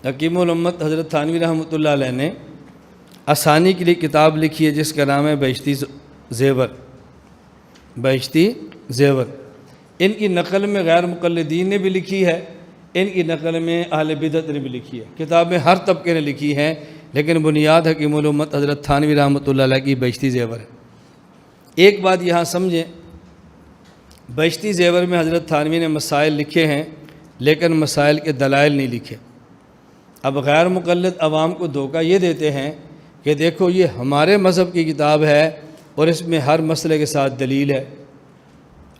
حکیم الامت حضرت تھانوی رحمۃ اللہ علیہ نے آسانی کے لیے کتاب لکھی ہے جس کا نام ہے بہشتی زیور۔ بہشتی زیور ان کی نقل میں غیر مقلدین نے بھی لکھی ہے، ان کی نقل میں اہل بدعت نے بھی لکھی ہے، کتابیں ہر طبقے نے لکھی ہیں، لیکن بنیاد حکیم الامت حضرت تھانوی رحمۃ اللہ علیہ کی بہشتی زیور ہے۔ ایک بات یہاں سمجھیں، بہشتی زیور میں حضرت تھانوی نے مسائل لکھے ہیں لیکن مسائل کے دلائل نہیں لکھے۔ اب غیر مقلد عوام کو دھوکہ یہ دیتے ہیں کہ دیکھو یہ ہمارے مذہب کی کتاب ہے اور اس میں ہر مسئلے کے ساتھ دلیل ہے،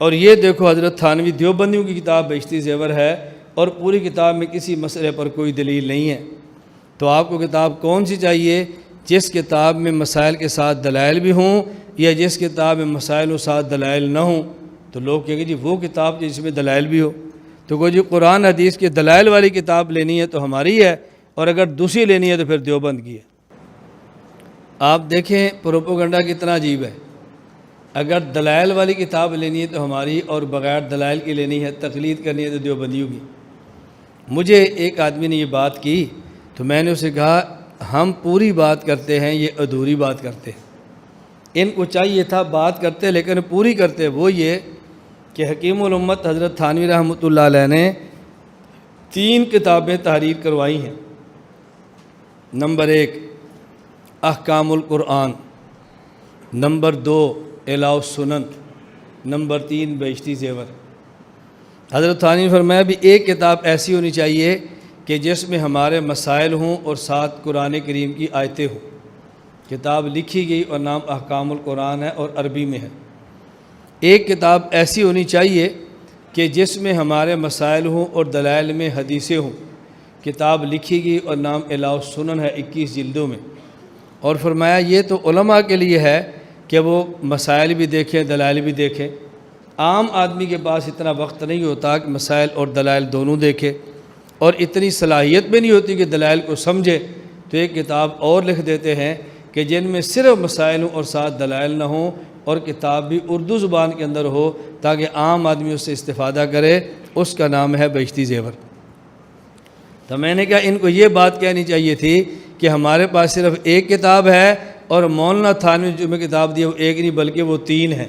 اور یہ دیکھو حضرت تھانوی دیوبندیوں کی کتاب بہشتی زیور ہے اور پوری کتاب میں کسی مسئلے پر کوئی دلیل نہیں ہے۔ تو آپ کو کتاب کون سی چاہیے؟ جس کتاب میں مسائل کے ساتھ دلائل بھی ہوں یا جس کتاب میں مسائل و ساتھ دلائل نہ ہوں؟ تو لوگ کہیں گے جی وہ کتاب جس میں دلائل بھی ہو، تو کوئی جی قرآن حدیث کے دلائل والی کتاب لینی ہے تو ہماری ہے، اور اگر دوسری لینی ہے تو پھر دیوبند کی ہے۔ آپ دیکھیں پروپوگنڈا کتنا عجیب ہے، اگر دلائل والی کتاب لینی ہے تو ہماری اور بغیر دلائل کی لینی ہے، تقلید کرنی ہے تو دیوبندیوں کی۔ مجھے ایک آدمی نے یہ بات کی تو میں نے اسے کہا ہم پوری بات کرتے ہیں، یہ ادھوری بات کرتے ہیں۔ ان کو چاہیے تھا بات کرتے لیکن پوری کرتے، وہ یہ کہ حکیم الامت حضرت تھانوی رحمۃ اللہ علیہ نے 3 کتابیں تحریر کروائی ہیں۔ نمبر 1 احکام القرآن، نمبر 2 اعلاء السنن، نمبر 3 بہشتی زیور۔ حضرت تھانوی نے فرمایا بھی ایک کتاب ایسی ہونی چاہیے کہ جس میں ہمارے مسائل ہوں اور ساتھ قرآن کریم کی آیتیں ہوں۔ کتاب لکھی گئی اور نام احکام القرآن ہے اور عربی میں ہے۔ ایک کتاب ایسی ہونی چاہیے کہ جس میں ہمارے مسائل ہوں اور دلائل میں حدیثیں ہوں۔ کتاب لکھی گئی اور نام اعلاء السنن ہے، 21 جلدوں میں۔ اور فرمایا یہ تو علماء کے لیے ہے کہ وہ مسائل بھی دیکھیں دلائل بھی دیکھیں، عام آدمی کے پاس اتنا وقت نہیں ہوتا کہ مسائل اور دلائل دونوں دیکھے، اور اتنی صلاحیت بھی نہیں ہوتی کہ دلائل کو سمجھے، تو ایک کتاب اور لکھ دیتے ہیں کہ جن میں صرف مسائل ہوں اور ساتھ دلائل نہ ہوں، اور کتاب بھی اردو زبان کے اندر ہو تاکہ عام آدمی اس سے استفادہ کرے، اس کا نام ہے بہشتی زیور۔ تو میں نے کہا ان کو یہ بات کہنی چاہیے تھی کہ ہمارے پاس صرف ایک کتاب ہے اور مولانا تھانوی جو میں کتاب دی وہ ایک نہیں بلکہ وہ 3 ہیں۔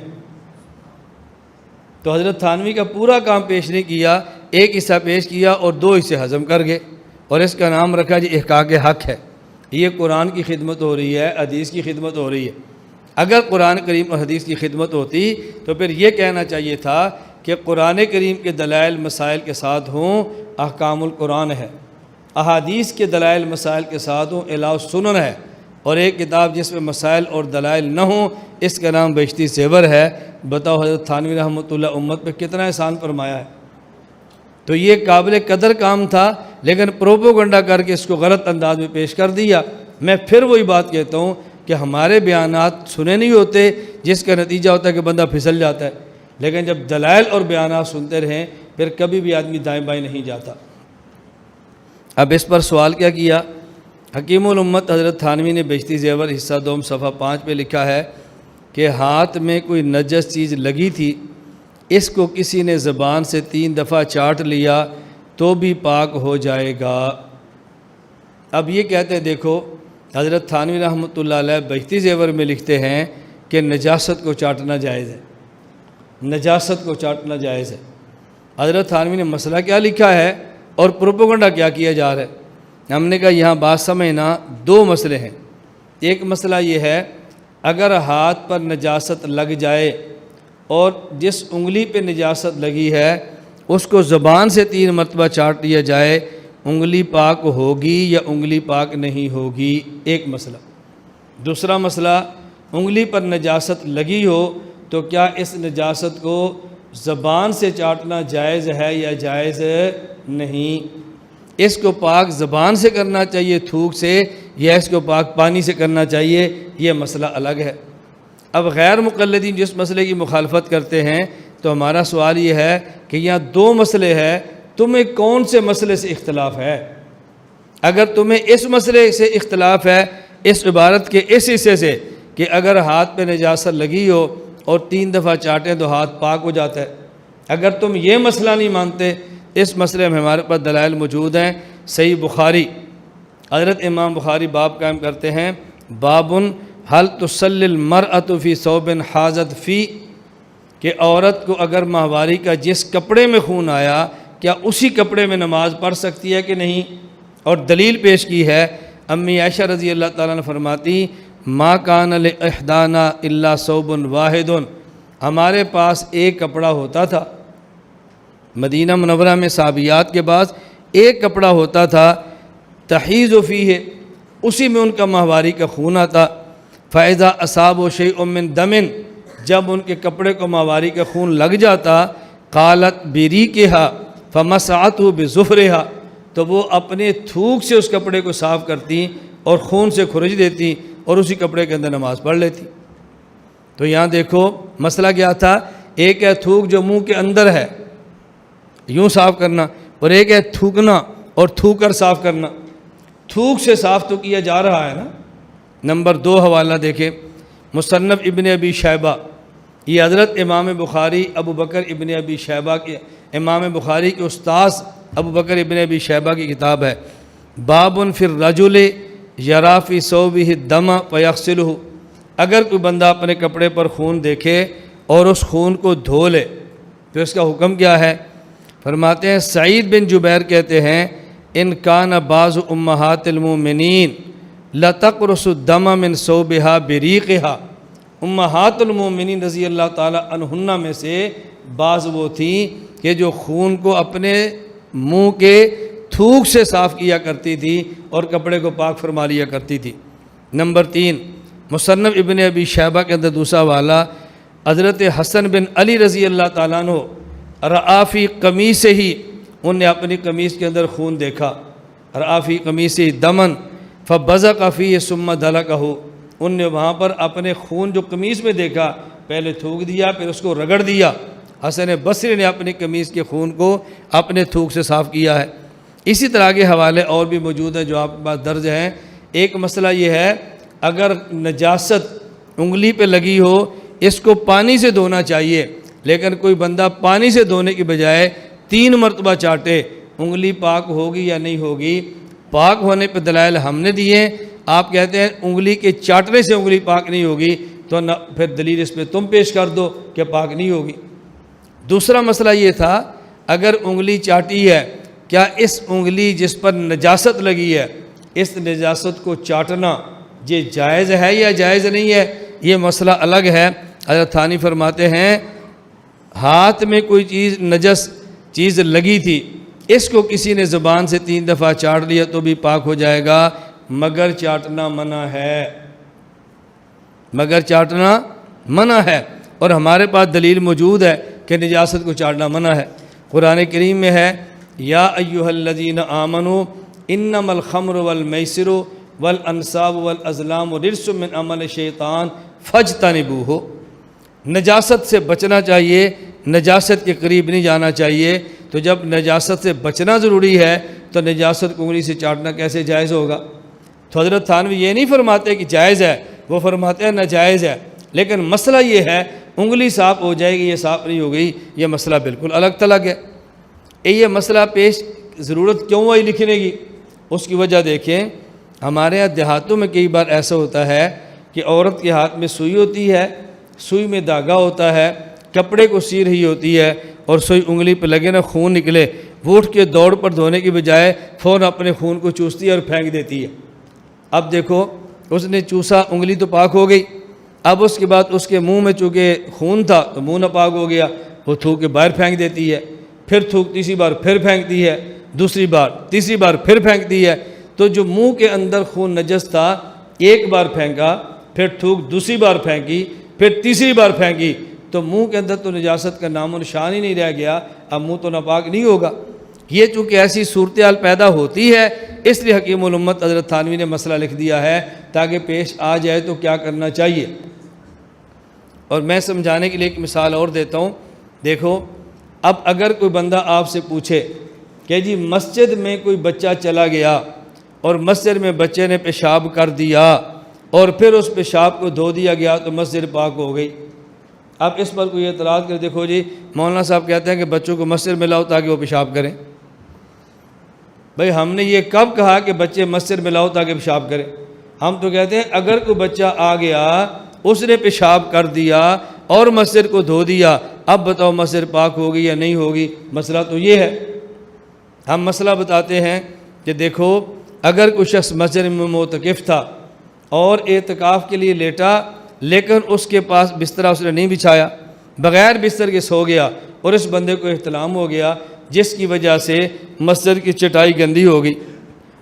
تو حضرت تھانوی کا پورا کام پیش نہیں کیا، ایک حصہ پیش کیا اور 2 حصے ہضم کر گئے، اور اس کا نام رکھا جی احقاق حق ہے۔ یہ قرآن کی خدمت ہو رہی ہے، حدیث کی خدمت ہو رہی ہے۔ اگر قرآن کریم اور حدیث کی خدمت ہوتی تو پھر یہ کہنا چاہیے تھا کہ قرآن کریم کے دلائل مسائل کے ساتھ ہوں، احکام القرآن ہے، احادیث کے دلائل مسائل کے ساتھ ہوں، اعلاء السنن ہے، اور ایک کتاب جس میں مسائل اور دلائل نہ ہوں اس کا نام بہشتی زیور ہے۔ بتاؤ حضرت تھانوی رحمۃ اللہ امت پہ کتنا احسان فرمایا ہے۔ تو یہ قابل قدر کام تھا، لیکن پروپوگنڈا کر کے اس کو غلط انداز میں پیش کر دیا۔ میں پھر وہی بات کہتا ہوں کہ ہمارے بیانات سنے نہیں ہوتے، جس کا نتیجہ ہوتا ہے کہ بندہ پھسل جاتا ہے، لیکن جب دلائل اور بیانات سنتے رہیں پھر کبھی بھی آدمی دائیں بائیں نہیں جاتا۔ اب اس پر سوال کیا حکیم الامت حضرت تھانوی نے بہشتی زیور حصہ 2 صفحہ 5 پہ لکھا ہے کہ ہاتھ میں کوئی نجس چیز لگی تھی، اس کو کسی نے زبان سے 3 دفعہ چاٹ لیا تو بھی پاک ہو جائے گا۔ اب یہ کہتے ہیں دیکھو حضرت تھانوی رحمۃ اللہ علیہ بہشتی زیور میں لکھتے ہیں کہ نجاست کو چاٹنا جائز ہے، نجاست کو چاٹنا جائز ہے۔ حضرت تھانوی نے مسئلہ کیا لکھا ہے اور پروپوگنڈا کیا جا رہا ہے؟ ہم نے کہا یہاں بات سمجھنا، 2 مسئلے ہیں۔ ایک مسئلہ یہ ہے اگر ہاتھ پر نجاست لگ جائے اور جس انگلی پہ نجاست لگی ہے اس کو زبان سے 3 مرتبہ چاٹ لیا جائے، انگلی پاک ہوگی یا انگلی پاک نہیں ہوگی؟ ایک مسئلہ۔ دوسرا مسئلہ، انگلی پر نجاست لگی ہو تو کیا اس نجاست کو زبان سے چاٹنا جائز ہے یا جائز نہیں؟ اس کو پاک زبان سے کرنا چاہیے تھوک سے یا اس کو پاک پانی سے کرنا چاہیے؟ یہ مسئلہ الگ ہے۔ اب غیر مقلدین جس مسئلے کی مخالفت کرتے ہیں تو ہمارا سوال یہ ہے کہ یہاں 2 مسئلے ہیں، تمہیں کون سے مسئلے سے اختلاف ہے؟ اگر تمہیں اس مسئلے سے اختلاف ہے اس عبارت کے اس حصے سے کہ اگر ہاتھ پہ نجاست لگی ہو اور 3 دفعہ چاٹیں تو ہاتھ پاک ہو جاتا ہے، اگر تم یہ مسئلہ نہیں مانتے، اس مسئلے میں ہمارے پاس دلائل موجود ہیں۔ صحیح بخاری حضرت امام بخاری باب قائم کرتے ہیں، بابن حل تصلی المرأۃ فی ثوب حاضت فی، کہ عورت کو اگر ماہواری کا جس کپڑے میں خون آیا کیا اسی کپڑے میں نماز پڑھ سکتی ہے کہ نہیں؟ اور دلیل پیش کی ہے، امی عائشہ رضی اللہ تعالیٰ نے فرماتی ما کان لاحدانا الا ثوب واحد، ہمارے پاس ایک کپڑا ہوتا تھا، مدینہ منورہ میں صحابیات کے پاس ایک کپڑا ہوتا تھا، تحیض فیہ، اسی میں ان کا ماہواری کا خون آتا، فاذا اصابہ شیء من دم، جب ان کے کپڑے کو ماہواری کا خون لگ جاتا، قالت بریقہا فمسعتہ بظفرہا، تو وہ اپنے تھوک سے اس کپڑے کو صاف کرتی اور خون سے کھرچ دیتی اور اسی کپڑے کے اندر نماز پڑھ لیتی۔ تو یہاں دیکھو مسئلہ کیا تھا، ایک ہے تھوک جو منہ کے اندر ہے یوں صاف کرنا، اور ایک ہے تھوکنا اور تھوک کر صاف کرنا۔ تھوک سے صاف تو کیا جا رہا ہے نا۔ نمبر 2 حوالہ دیکھیں، مصنف ابن ابی شیبہ، یہ حضرت امام بخاری ابو بکر ابن ابی شیبہ کے، امام بخاری کے استاذ ابو بکر ابن ابی شیبہ کی کتاب ہے، باب فی الرجل یری فی ثوبہ الدم فیغسلہ، اگر کوئی بندہ اپنے کپڑے پر خون دیکھے اور اس خون کو دھو لے تو اس کا حکم کیا ہے؟ فرماتے ہیں سعید بن جبیر کہتے ہیں ان کان بعض امہات المؤمنین لتقرص الدم من ثوبها بریقها، امہات المؤمنین رضی اللہ تعالی عنہن میں سے بعض وہ تھیں کہ جو خون کو اپنے منہ کے تھوک سے صاف کیا کرتی تھی اور کپڑے کو پاک فرما لیا کرتی تھی۔ نمبر 3 مصنف ابن ابی شیبہ کے اندر دوسرا والا، حضرت حسن بن علی رضی اللہ تعالیٰ عنہ رآفی قمیص ہی، ان نے اپنی قمیص کے اندر خون دیکھا، رآفی قمیص دمن فبزق فیہ ثم دلکہ، ان نے وہاں پر اپنے خون جو قمیص میں دیکھا پہلے تھوک دیا پھر اس کو رگڑ دیا۔ حسن بصری نے اپنی قمیص کے خون کو اپنے تھوک سے صاف کیا ہے۔ اسی طرح کے حوالے اور بھی موجود ہیں جو آپ کے پاس درج ہیں۔ ایک مسئلہ یہ ہے، اگر نجاست انگلی پہ لگی ہو اس کو پانی سے دھونا چاہیے، لیکن کوئی بندہ پانی سے دھونے کی بجائے 3 مرتبہ چاٹے، انگلی پاک ہوگی یا نہیں ہوگی؟ پاک ہونے پہ دلائل ہم نے دیے، آپ کہتے ہیں انگلی کے چاٹنے سے انگلی پاک نہیں ہوگی، تو نہ پھر دلیل اس پہ تم پیش کر دو کہ پاک نہیں ہوگی۔ دوسرا مسئلہ یہ تھا، اگر انگلی چاٹی ہے کیا اس انگلی جس پر نجاست لگی ہے اس نجاست کو چاٹنا یہ جائز ہے یا جائز نہیں ہے؟ یہ مسئلہ الگ ہے۔ حضرت تھانی فرماتے ہیں ہاتھ میں کوئی چیز نجس چیز لگی تھی، اس کو کسی نے زبان سے 3 دفعہ چاٹ لیا تو بھی پاک ہو جائے گا، مگر چاٹنا منع ہے، مگر چاٹنا منع ہے۔ اور ہمارے پاس دلیل موجود ہے کہ نجاست کو چاٹنا منع ہے۔ قرآن کریم میں ہے یا ایھا الذین آمنوا انما الخمر والمیسر والانصاب والازلام رجس من عمل الشیطان فاجتنبوہ، نجاست سے بچنا چاہیے، نجاست کے قریب نہیں جانا چاہیے۔ تو جب نجاست سے بچنا ضروری ہے تو نجاست کو انگلی سے چاٹنا کیسے جائز ہوگا؟ تو حضرت تھانوی یہ نہیں فرماتے کہ جائز ہے، وہ فرماتے ہیں ناجائز ہے، لیکن مسئلہ یہ ہے انگلی صاف ہو جائے گی یا صاف نہیں ہو گئی، یہ مسئلہ بالکل الگ تھلگ ہے۔ یہ مسئلہ پیش ضرورت کیوں آئی لکھنے کی؟ اس کی وجہ دیکھیں، ہمارے یہاں دیہاتوں میں کئی بار ایسا ہوتا ہے کہ عورت کے ہاتھ میں سوئی ہوتی ہے، سوئی میں دھاگا ہوتا ہے، کپڑے کو سی رہی ہوتی ہے اور سوئی انگلی پہ لگے نا خون نکلے، وہ اٹھ کے دوڑ پر دھونے کی بجائے فوراً اپنے خون کو چوستی ہے اور پھینک دیتی ہے۔ اب دیکھو اس نے چوسا، انگلی تو پاک ہو گئی، اب اس کے بعد اس کے منہ میں چونکہ خون تھا تو منہ ناپاک ہو گیا، وہ تھوک کے باہر پھینک دیتی ہے، پھر تھوک تیسری بار پھر پھینکتی ہے، دوسری بار تیسری بار پھر پھینکتی ہے۔ تو جو منہ کے اندر خون نجس تھا ایک بار پھینکا، پھر تھوک دوسری بار پھینکی، پھر تیسری بار پھینکی، تو منہ کے اندر تو نجاست کا نام و نشان ہی نہیں رہ گیا، اب منہ تو ناپاک نہیں ہوگا۔ یہ چونکہ ایسی صورتحال پیدا ہوتی ہے اس لیے حکیم الامت حضرت تھانوی نے مسئلہ لکھ دیا ہے تاکہ پیش آ جائے تو کیا کرنا چاہیے۔ اور میں سمجھانے کے لیے ایک مثال اور دیتا ہوں، دیکھو اب اگر کوئی بندہ آپ سے پوچھے کہ جی مسجد میں کوئی بچہ چلا گیا اور مسجد میں بچے نے پیشاب کر دیا اور پھر اس پیشاب کو دھو دیا گیا تو مسجد پاک ہو گئی، اب اس پر کوئی اعتراض کر دیکھو جی مولانا صاحب کہتے ہیں کہ بچوں کو مسجد میں لاؤ تاکہ وہ پیشاب کریں، بھئی ہم نے یہ کب کہا کہ بچے مسجد میں لاؤ تاکہ پیشاب کرے؟ ہم تو کہتے ہیں اگر کوئی بچہ آ گیا، اس نے پیشاب کر دیا اور مسجد کو دھو دیا، اب بتاؤ مسجد پاک ہوگی یا نہیں ہوگی؟ مسئلہ تو یہ ہے۔ ہم مسئلہ بتاتے ہیں کہ دیکھو، اگر کوئی شخص مسجد میں معتکف تھا اور اعتکاف کے لیے لیٹا، لیکن اس کے پاس بستر اس نے نہیں بچھایا، بغیر بستر کے سو گیا، اور اس بندے کو احتلام ہو گیا جس کی وجہ سے مسجد کی چٹائی گندی ہوگی،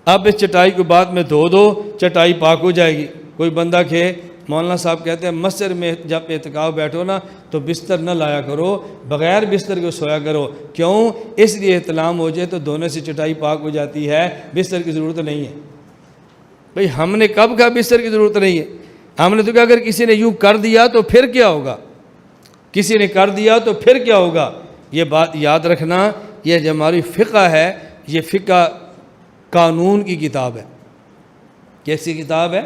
اب اس چٹائی کو بعد میں دھو دو، چٹائی پاک ہو جائے گی۔ کوئی بندہ کہ مولانا صاحب کہتے ہیں مسجد میں جب اعتکاف بیٹھو نا تو بستر نہ لایا کرو، بغیر بستر کے سویا کرو۔ کیوں؟ اس لیے احتلام ہو جائے تو دھونے سے چٹائی پاک ہو جاتی ہے، بستر کی ضرورت نہیں ہے۔ بھئی ہم نے کب کہا بستر کی ضرورت نہیں ہے؟ ہم نے تو کہا اگر کسی نے یوں کر دیا تو پھر کیا ہوگا؟ کسی نے کر دیا تو پھر کیا ہوگا؟ یہ بات یاد رکھنا، یہ جو ہماری فقہ ہے، یہ فقہ قانون کی کتاب ہے۔ کیسی کتاب ہے؟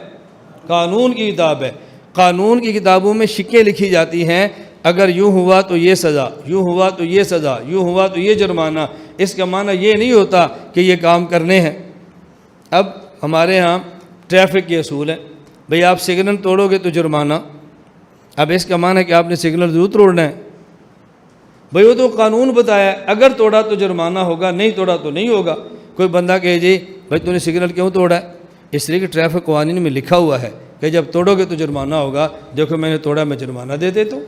قانون کی کتاب ہے۔ قانون کی کتابوں میں شکیں لکھی جاتی ہیں، اگر یوں ہوا تو یہ سزا، یوں ہوا تو یہ سزا، یوں ہوا تو یہ جرمانہ۔ اس کا معنی یہ نہیں ہوتا کہ یہ کام کرنے ہیں۔ اب ہمارے ہاں ٹریفک کے اصول ہیں، بھئی آپ سگنل توڑو گے تو جرمانہ۔ اب اس کا معنی ہے کہ آپ نے سگنل ضرور توڑنا ہے؟ بھئی وہ تو قانون بتایا ہے، اگر توڑا تو جرمانہ ہوگا، نہیں توڑا تو نہیں ہوگا۔ کوئی بندہ کہے جی بھئی تو نے سگنل کیوں توڑا ہے؟ اس لیے کہ ٹریفک قوانین میں لکھا ہوا ہے کہ جب توڑو گے تو جرمانہ ہوگا۔ دیکھو میں نے توڑا، میں جرمانہ دے دیتا ہوں۔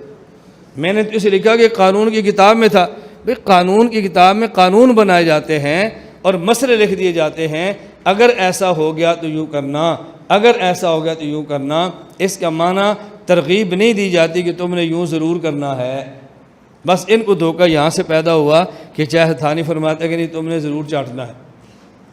میں نے تو اسے لکھا کہ قانون کی کتاب میں تھا۔ بھئی قانون کی کتاب میں قانون بنائے جاتے ہیں اور مسئلے لکھ دیے جاتے ہیں، اگر ایسا ہو گیا تو یوں کرنا، اگر ایسا ہو گیا تو یوں کرنا۔ اس کا معنی ترغیب نہیں دی جاتی کہ تم نے یوں ضرور کرنا ہے۔ بس ان کو دھوکہ یہاں سے پیدا ہوا کہ چاہے تھانی فرماتے کہ نہیں تم نے ضرور چاٹنا ہے۔